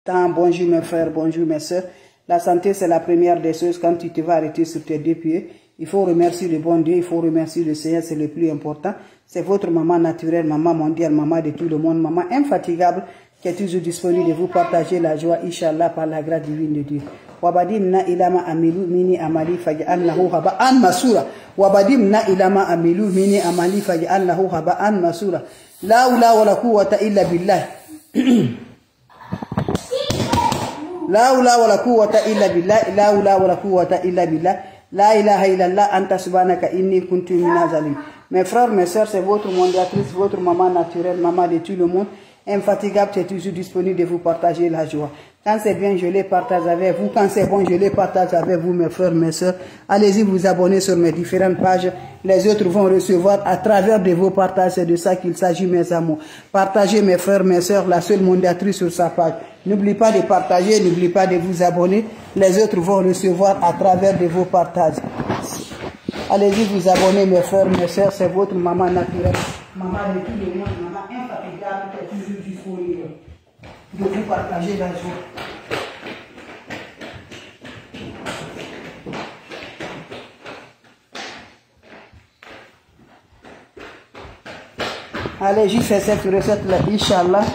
Bonjour mes frères, bonjour mes soeurs. La santé, c'est la première des choses. Quand tu te vas arrêter sur tes deux pieds, il faut remercier le bon Dieu, il faut remercier le Seigneur, c'est le plus important. C'est votre maman naturelle, maman mondiale, maman de tout le monde, maman infatigable, qui est toujours disponible de vous partager la joie, Inch'Allah, par la grâce divine de Dieu. Wabadimna ilama amilu mini amali faj'alnahu haba'an masura. Wabadimna ilama amilu mini amali faj'alnahu haba'an masura. La hawla wala quwwata illa billah. La hawla wala quwwata illa billah. La hawla wala quwwata illa billah. La ilaha illallah anta subhanaka inni kuntu minaz zalim. Mes frères, mes soeurs, c'est votre mondiatrice, votre maman naturelle, maman de tout le monde, infatigable, c'est toujours disponible de vous partager la joie. Quand c'est bien, je les partage avec vous. Quand c'est bon, je les partage avec vous, mes frères, mes soeurs. Allez-y vous abonner sur mes différentes pages. Les autres vont recevoir à travers de vos partages. C'est de ça qu'il s'agit, mes amours. Partagez, mes frères, mes soeurs, la seule mondiatrice sur sa page. N'oubliez pas de partager, n'oubliez pas de vous abonner. Les autres vont recevoir à travers de vos partages. Allez-y vous abonner, mes frères, mes soeurs. C'est votre maman naturelle. Maman de tout le monde, maman infatigable qui est toujours disponible de vous partager la joie. Allez, j'y fais cette recette-là, Inch'Allah.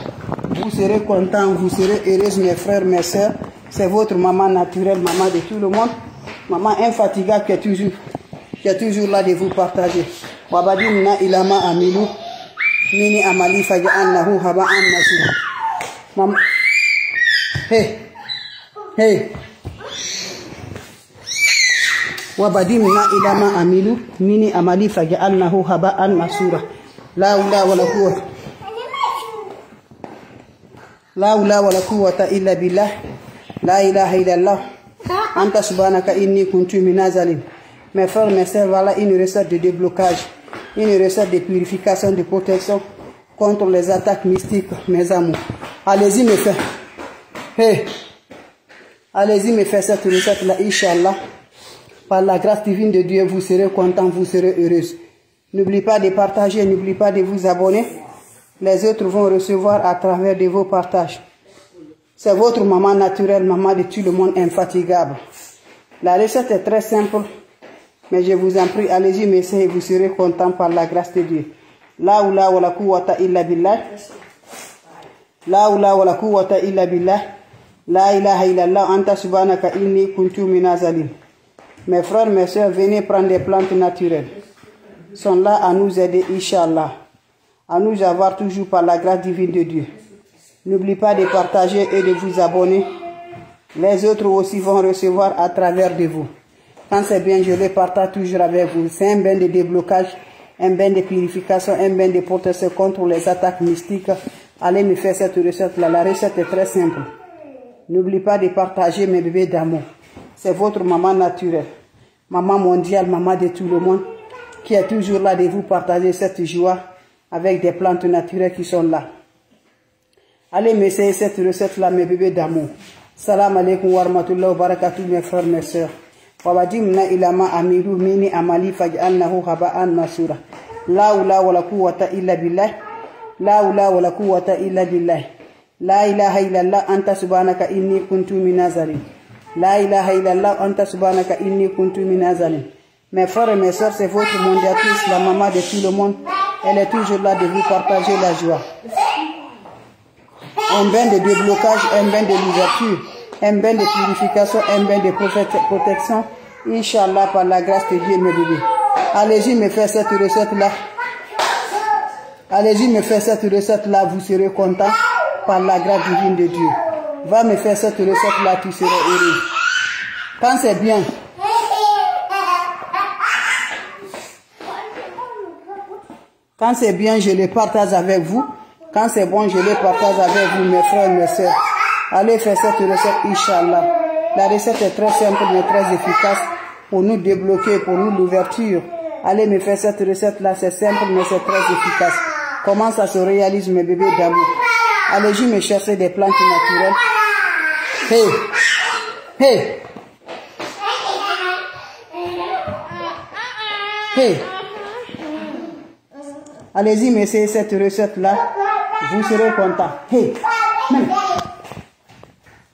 Vous serez contents, vous serez heureux, mes frères, mes soeurs. C'est votre maman naturelle, maman de tout le monde. Maman infatigable qui est toujours là de vous partager. Wabadimna ilama amilu mini amali faj'alnahu haba'an masura. Maman, hey. Wabadimna ilama amilu mini amali faj'alnahu haba'an masura. La hawla wala quwwata illa billah. La ilaha illallah anta subhanaka inni kuntu minaz zalim. Mes frères, mes sœurs, voilà une recette de déblocage, une recette de purification, de protection contre les attaques mystiques, mes amours. Allez-y me faire. Allez-y me faire cette recette-là, Inch'Allah. Par la grâce divine de Dieu, vous serez contents, vous serez heureux. N'oubliez pas de partager, n'oubliez pas de vous abonner. Les autres vont recevoir à travers de vos partages. C'est votre maman naturelle, maman de tout le monde, infatigable. La recette est très simple, mais je vous en prie, allez-y, m'essayer, vous serez contents par la grâce de Dieu. La hawla wala quwwata illa billah. La hawla wala quwwata illa billah. La ilaha illallah anta subhanaka inni kuntu minaz zalim. Mes frères, mes soeurs, venez prendre des plantes naturelles. Ils sont là à nous aider, Inch'Allah, à nous avoir toujours par la grâce divine de Dieu. N'oubliez pas de partager et de vous abonner. Les autres aussi vont recevoir à travers de vous. Quand c'est bien, je les partage toujours avec vous. C'est un bain de déblocage, un bain de purification, un bain de protection contre les attaques mystiques. Allez me faire cette recette-là. La recette est très simple. N'oubliez pas de partager mes bébés d'amour. C'est votre maman naturelle, maman mondiale, maman de tout le monde, qui est toujours là de vous partager cette joie avec des plantes naturelles qui sont là. Allez m'essayer cette recette-là, mes bébés d'amour. Salam alaikum wa rahmatullahi wa barakatuh, mes frères, mes soeurs. Wabadimna ilama amiru mini amali faj'alnahu haba'an masura. La hawla wala quwwata illa billah. La hawla wala quwwata illa billah. La ilaha illallah anta subhanaka inni kuntu minaz zalim. La ilaha illallah anta subhanaka inni kuntu minaz zalim. Mes frères et mes soeurs, c'est votre mondiatrice, la maman de tout le monde. Elle est toujours là de vous partager la joie. Un bain de déblocage, un bain de l'ouverture, un bain de purification, un bain de protection. Inch'Allah, par la grâce de Dieu, mes bébés. Allez-y me faire cette recette-là. Allez-y me faire cette recette-là, vous serez contents par la grâce divine de Dieu. Va me faire cette recette-là, tu seras heureux. Quand c'est bien, quand c'est bien, je les partage avec vous. Quand c'est bon, je les partage avec vous, mes frères et mes soeurs. Allez faire cette recette, Inch'Allah. La recette est très simple, mais très efficace pour nous débloquer, pour nous l'ouverture. Allez me faire cette recette-là, c'est simple, mais c'est très efficace. Comment ça se réalise, mes bébés d'amour? Allez-y me chercher des plantes naturelles. Allez-y, mais c'est cette recette-là. Vous serez content.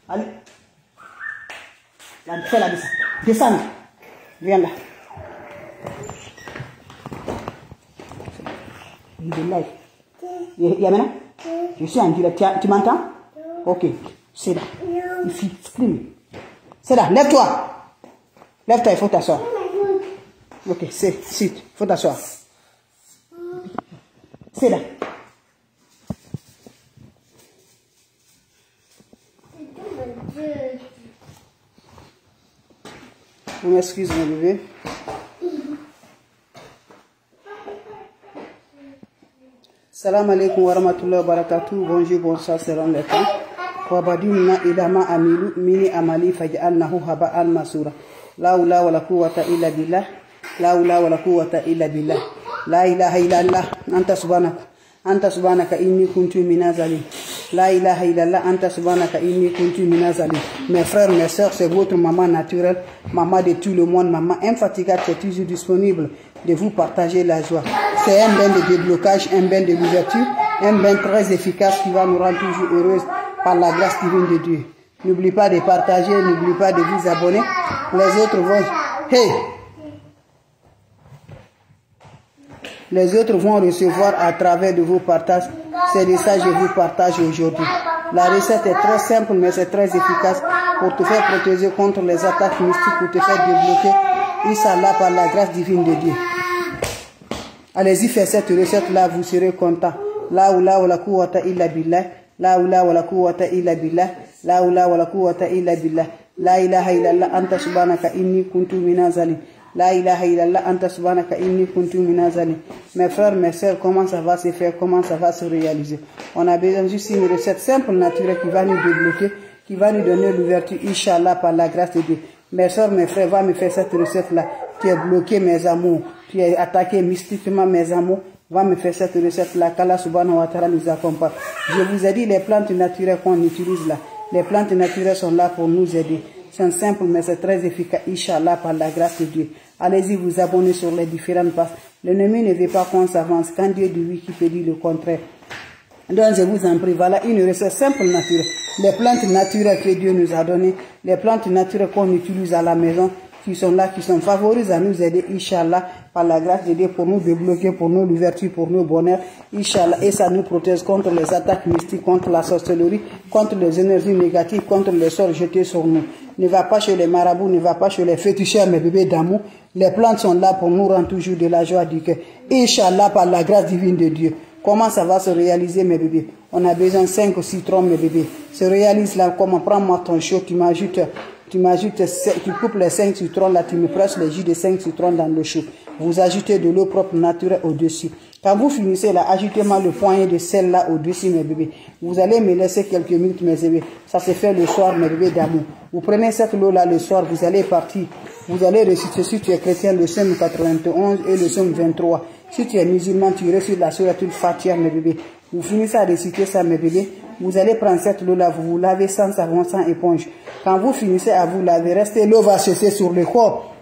Allez. Là, fais la descente. Descends. Viens là. Il est là. Il y a maintenant? Je suis en direct. Tu m'entends? Ok. C'est là. Ici. C'est là. Lève-toi. Lève-toi, il faut t'asseoir. Ok, c'est. Il faut t'asseoir. C'est là. Vous m'excusez, mon bébé. Salam alaikum wa rahmatullahi wa barakatuh. Bonjour, bonsoir, c'est le temps. Wabadimna ilama amilu mini amali faj'alnahu haba'an masura. La hawla wa la quwwata illa billah. La hawla wa la quwwata illa billah. La ilaha illallah. Anta subhanaka inni kuntu minaz zalimin. La ilaha illallah. Anta subhanaka inni kuntu minaz zalimin. Mes frères, mes sœurs, c'est votre maman naturelle, maman de tout le monde, maman infatigable, qui est toujours disponible de vous partager la joie. C'est un bain de déblocage, un bain de l'ouverture, un bain très efficace qui va nous rendre toujours heureuses par la grâce divine de Dieu. N'oublie pas de partager, n'oublie pas de vous abonner. Les autres vont... Hey! Les autres vont recevoir à travers de vos partages. C'est de ça que je vous partage aujourd'hui. La recette est très simple, mais c'est très efficace pour te faire protéger contre les attaques mystiques, pour te faire débloquer. Inch'Allah, par la grâce divine de Dieu. Allez-y, faites cette recette-là, vous serez content. La hawla wa la quwwata illa billah. La hawla wa la quwwata illa billah. La hawla wa la quwwata illa billah. La ilaha illallah anta subhanaka inni kuntu minaz zalimin. La ilaha illallah anta subhanaka inni kuntu minaz zalimin. Mes frères, mes sœurs, comment ça va se faire, comment ça va se réaliser? On a besoin juste d'une recette simple, naturelle, qui va nous débloquer, qui va nous donner l'ouverture, Inch'Allah, par la grâce de Dieu. Mes soeurs, mes frères, va me faire cette recette-là. Tu es bloqué, mes amours. Tu es attaqué mystiquement, mes amours. Va me faire cette recette-là. Qu'Allah subhanahu wa ta'ala nous accompagne. Je vous ai dit les plantes naturelles qu'on utilise là. Les plantes naturelles sont là pour nous aider. C'est simple, mais c'est très efficace, Inch'Allah, par la grâce de Dieu. Allez-y, vous abonner sur les différentes pages. L'ennemi ne veut pas qu'on s'avance. Quand Dieu dit oui, qui peut dire le contraire. Donc, je vous en prie, voilà une recette simple, naturelle. Les plantes naturelles que Dieu nous a données, les plantes naturelles qu'on utilise à la maison, qui sont là, qui sont favorisées à nous aider, Inch'Allah, par la grâce de Dieu, pour nous débloquer, pour nous l'ouverture, pour nous bonheur, Inch'Allah, et ça nous protège contre les attaques mystiques, contre la sorcellerie, contre les énergies négatives, contre les sorts jetés sur nous. Ne va pas chez les marabouts, ne va pas chez les féticheurs, mes bébés d'amour. Les plantes sont là pour nous rendre toujours de la joie du cœur. Inch'Allah, par la grâce divine de Dieu. Comment ça va se réaliser, mes bébés? On a besoin de 5 citrons, mes bébés. Se réalise là, comment? Prends-moi ton chaud, tu coupes les 5 citrons là, tu me presses les jus de 5 citrons dans le chaud. Vous ajoutez de l'eau propre naturelle au-dessus. Quand vous finissez là, ajoutez-moi le poignet de sel là au-dessus, mes bébés. Vous allez me laisser quelques minutes, mes bébés. Ça se fait le soir, mes bébés d'amour. Vous prenez cette eau là le soir, vous allez partir. Vous allez réciter, si tu es chrétien, le psaume 91 et le psaume 23. Si tu es musulman, tu récites la souratul Fatiha, mes bébés. Vous finissez à réciter ça, mes bébés. Vous allez prendre cette eau-là, vous vous lavez sans savon, sans éponge. Quand vous finissez à vous laver, restez, l'eau va sécher sur le corps.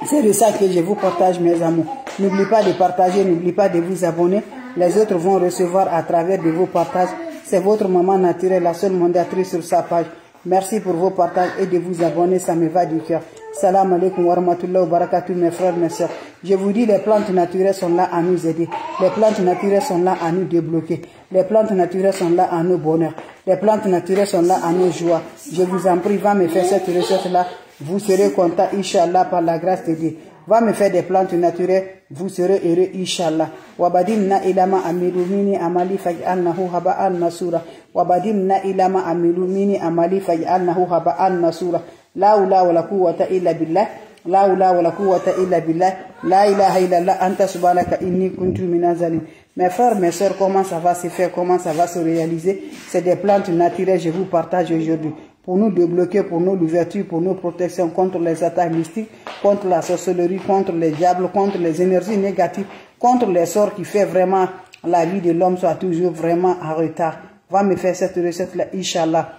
C'est de ça que je vous partage, mes amours. N'oubliez pas de partager, n'oubliez pas de vous abonner. Les autres vont recevoir à travers de vos partages. C'est votre maman naturelle, la seule mandatrice sur sa page. Merci pour vos partages et de vous abonner, ça me va du cœur. Salam alaikum wa rahmatullahi wa barakatuh, mes frères, mes sœurs. Je vous dis, les plantes naturelles sont là à nous aider. Les plantes naturelles sont là à nous débloquer. Les plantes naturelles sont là à nos bonheurs. Les plantes naturelles sont là à nos joies. Je vous en prie, va me faire cette recette-là. Vous serez content, Inch'Allah, par la grâce de Dieu. Va me faire des plantes naturelles, vous serez heureux, Inch'Allah. Wabadimna ilama amilu mini amali faj'alnahu haba'an masura. Wabadimna ilama amilu mini amali faj'alnahu haba'an masura. La hawla wa la quwwata illa billah. La hawla wa la quwwata illa billah. La ilaha illallah anta subhanaka inni kuntu minaz zalimin. Mes frères, mes sœurs, comment ça va se faire, comment ça va se réaliser? C'est des plantes naturelles, je vous partage aujourd'hui. Pour nous débloquer, pour nous l'ouverture, pour nos protections contre les attaques mystiques, contre la sorcellerie, contre les diables, contre les énergies négatives, contre les sorts qui fait vraiment la vie de l'homme soit toujours vraiment en retard. Va me faire cette recette-là, Inch'Allah.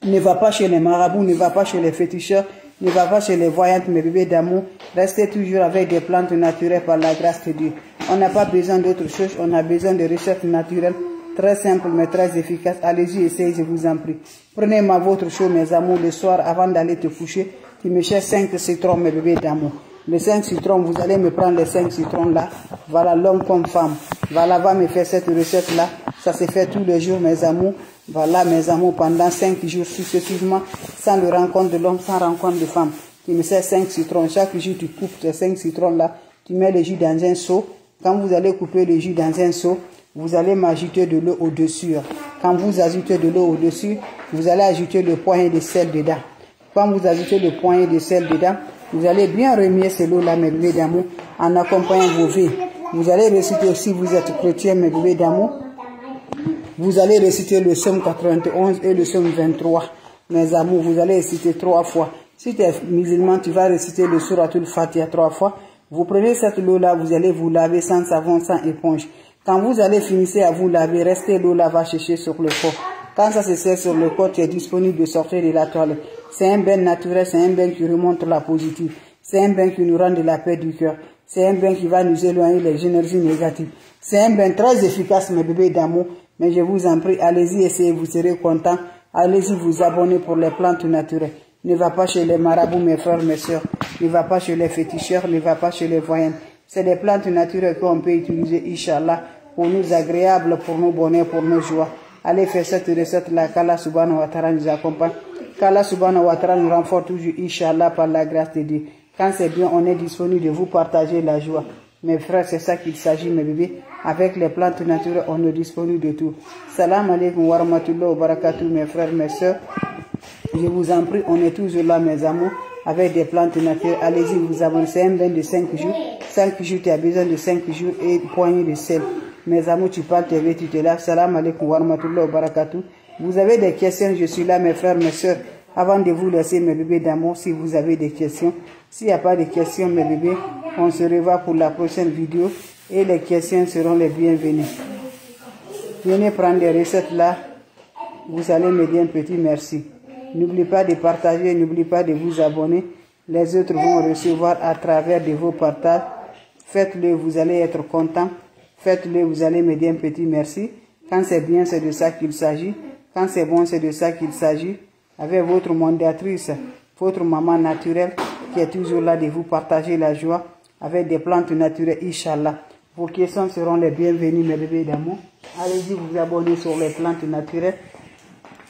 Ne va pas chez les marabouts, ne va pas chez les féticheurs, ne va pas chez les voyantes, mes bébés d'amour. Restez toujours avec des plantes naturelles par la grâce de Dieu. On n'a pas besoin d'autre chose, on a besoin de recettes naturelles Très simple mais très efficace. Allez-y, essayez, je vous en prie. Prenez votre chaud, mes amours, le soir avant d'aller te coucher. Tu me cherches 5 citrons, mes bébés d'amour. Les 5 citrons, vous allez me prendre les 5 citrons là. Voilà, l'homme comme femme. Voilà, va me faire cette recette là. Ça se fait tous les jours, mes amours. Voilà, mes amours, pendant 5 jours successivement, sans le rencontre de l'homme, sans rencontre de femme. Tu me sers 5 citrons. Chaque jour, tu coupes ces 5 citrons là. Tu mets le jus dans un seau. Quand vous allez couper le jus dans un seau, vous allez m'ajouter de l'eau au-dessus. Quand vous ajoutez de l'eau au-dessus, vous allez ajouter le poignet de sel dedans. Quand vous ajoutez le poignet de sel dedans, vous allez bien remuer ce lot-là, mes bébés d'amour, en accompagnant vos vies. Vous allez réciter, si vous êtes chrétien, mes bébés d'amour, vous allez réciter le psaume 91 et le psaume 23. Mes amours, vous allez réciter 3 fois. Si tu es musulman, tu vas réciter le Suratul Fatiha 3 fois. Vous prenez cette eau-là, vous allez vous laver sans savon, sans éponge. Quand vous allez finir à vous laver, restez l'eau là, va chercher sur le corps. Quand ça se sert sur le corps, tu es disponible de sortir de la toilette. C'est un bain naturel, c'est un bain qui remonte la positive. C'est un bain qui nous rend de la paix du cœur. C'est un bain qui va nous éloigner des énergies négatives. C'est un bain très efficace, mes bébés d'amour. Mais je vous en prie, allez-y, essayez, vous serez contents. Allez-y vous abonner pour les plantes naturelles. Ne va pas chez les marabouts, mes frères, mes soeurs. Ne va pas chez les féticheurs, ne va pas chez les voyants. C'est des plantes naturelles qu'on peut utiliser, Inch'Allah, pour nous agréables, pour nos bonheurs, pour nos joies. Allez faire cette recette-là, qu'Allah subhanahu wa ta'ala nous accompagne. Qu'Allah subhanahu wa ta'ala nous renforce toujours, Inch'Allah, par la grâce de Dieu. Quand c'est bien, on est disponible de vous partager la joie. Mes frères, c'est ça qu'il s'agit, mes bébés. Avec les plantes naturelles, on est disponible de tout. Salam alaikum wa rahmatullahi wa barakatuh, mes frères, mes soeurs. Je vous en prie, on est toujours là, mes amours, avec des plantes naturelles. Allez-y, vous abonnez. C'est un bain de 5 jours. 5 jours, tu as besoin de 5 jours et une poignée de sel. Mes amours, tu parles, tu es là. Salam alaikum wa rahmatullahi wa barakatuh. Vous avez des questions, je suis là, mes frères, mes soeurs. Avant de vous laisser, mes bébés d'amour, si vous avez des questions. S'il n'y a pas de questions, mes bébés, on se revoit pour la prochaine vidéo. Et les questions seront les bienvenues. Venez prendre les recettes là. Vous allez me dire un petit merci. N'oubliez pas de partager, n'oubliez pas de vous abonner. Les autres vont recevoir à travers de vos partages. Faites-le, vous allez être content. Faites-le, vous allez me dire un petit merci. Quand c'est bien, c'est de ça qu'il s'agit. Quand c'est bon, c'est de ça qu'il s'agit. Avec votre modératrice, votre maman naturelle, qui est toujours là de vous partager la joie. Avec des plantes naturelles, Inch'Allah. Vos questions seront les bienvenues, mes bébés d'amour. Allez-y vous abonner sur les plantes naturelles.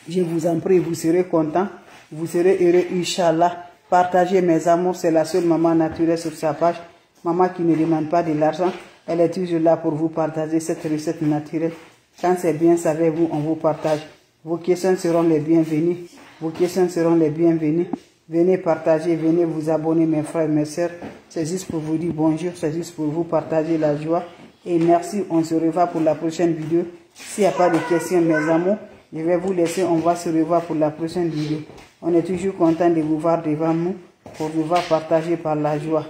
Je vous en prie, vous serez contents. Vous serez heureux, Inch'Allah. Partagez mes amours, c'est la seule maman naturelle sur sa page. Maman qui ne demande pas de l'argent. Elle est toujours là pour vous partager cette recette naturelle. Quand c'est bien, savez-vous, on vous partage. Vos questions seront les bienvenues. Vos questions seront les bienvenues. Venez partager, venez vous abonner, mes frères et mes sœurs. C'est juste pour vous dire bonjour, c'est juste pour vous partager la joie. Et merci, on se revoit pour la prochaine vidéo. S'il n'y a pas de questions, mes amours, je vais vous laisser, on va se revoir pour la prochaine vidéo. On est toujours content de vous voir devant nous pour vous voir partager par la joie.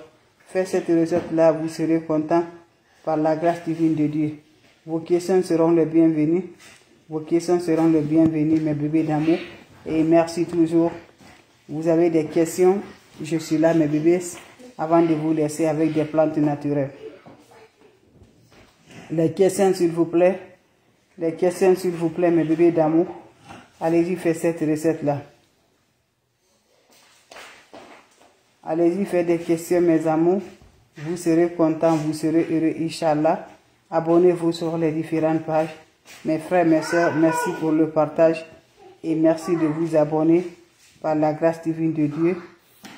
Faites cette recette-là, vous serez content par la grâce divine de Dieu. Vos questions seront les bienvenues. Vos questions seront les bienvenues, mes bébés d'amour. Et merci toujours. Vous avez des questions, je suis là, mes bébés, avant de vous laisser avec des plantes naturelles. Les questions, s'il vous plaît. Les questions, s'il vous plaît, mes bébés d'amour. Allez-y, faites cette recette-là. Allez-y, faites des questions, mes amours. Vous serez contents, vous serez heureux, Inch'Allah. Abonnez-vous sur les différentes pages. Mes frères, mes soeurs, merci pour le partage. Et merci de vous abonner par la grâce divine de Dieu.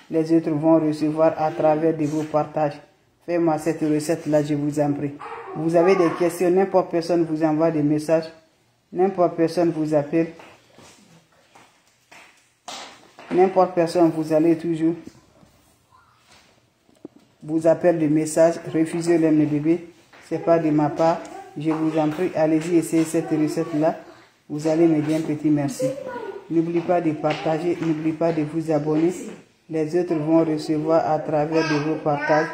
Les autres vont recevoir à travers de vos partages. Faites-moi cette recette-là, je vous en prie. Vous avez des questions, n'importe personne vous envoie des messages. N'importe personne vous appelle. N'importe personne, vous allez toujours vous appelle des messages. Refusez-les, mes bébés. Ce n'est pas de ma part. Je vous en prie, allez-y, essayez cette recette-là. Vous allez me dire un petit merci. N'oubliez pas de partager, n'oubliez pas de vous abonner. Les autres vont recevoir à travers de vos partages.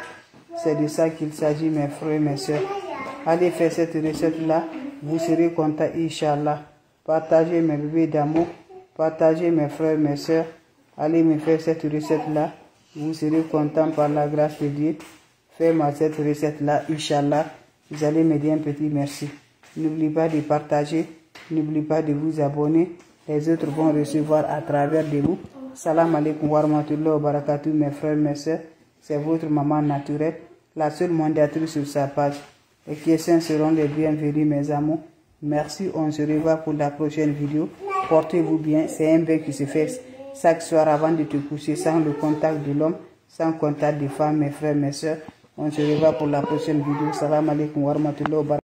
C'est de ça qu'il s'agit, mes frères et mes soeurs. Allez faire cette recette-là. Vous serez contents, Inch'Allah. Partagez mes bébés d'amour. Partagez mes frères et mes soeurs. Allez me faire cette recette-là. Vous serez contents par la grâce de Dieu. Faites-moi cette recette-là, Inch'Allah. Vous allez me dire un petit merci. N'oublie pas de partager. N'oublie pas de vous abonner. Les autres vont recevoir à travers de vous. Salam alaikum wa rahmatullahi wa barakatuh, mes frères, mes soeurs. C'est votre maman naturelle, la seule mondiatrice sur sa page. Les questions seront les bienvenues, mes amours. Merci, on se revoit pour la prochaine vidéo. Portez-vous bien, c'est un bain qui se fait chaque soir avant de te coucher, sans le contact de l'homme, sans contact des femmes, mes frères, mes soeurs. On se revoit pour la prochaine vidéo. Salam alaikum wa rahmatullahi wa barakatuh.